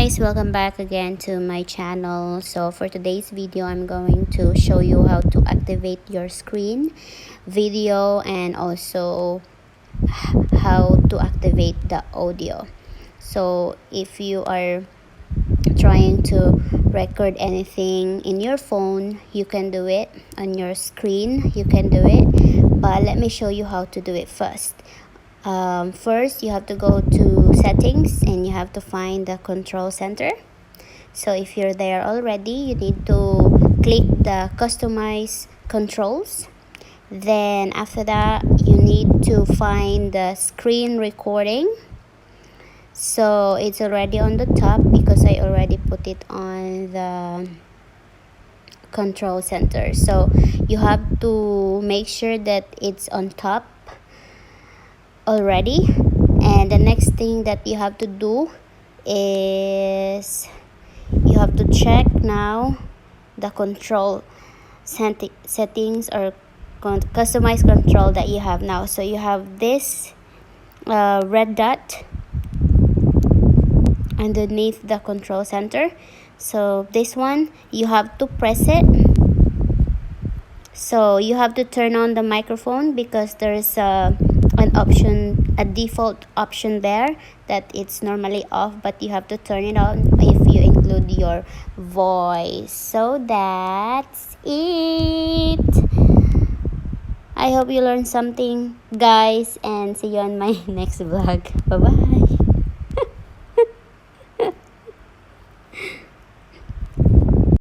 guys, welcome back again to my channel. So for today's video, I'm going to show you how to activate your screen, video, and also how to activate the audio. So if you are trying to record anything in your phone, you can do it. On your screen, you can do it, but let me show you how to do it first. First, you have to go to settings and you have to find the control center. So if you're there already, you need to click the customize controls. Then after that, you need to find the screen recording. So it's already on the top because I already put it on the control center. So you have to make sure that it's on top already. And the next thing that you have to do is you have to check now the control settings or customize control that you have now. So you have this red dot underneath the control center. So this one, you have to press it. So you have to turn on the microphone because there's an option, a default option there that it's normally off, but you have to turn it on if you include your voice. So that's it. I hope you learned something, guys, and see you on my next vlog. Bye bye.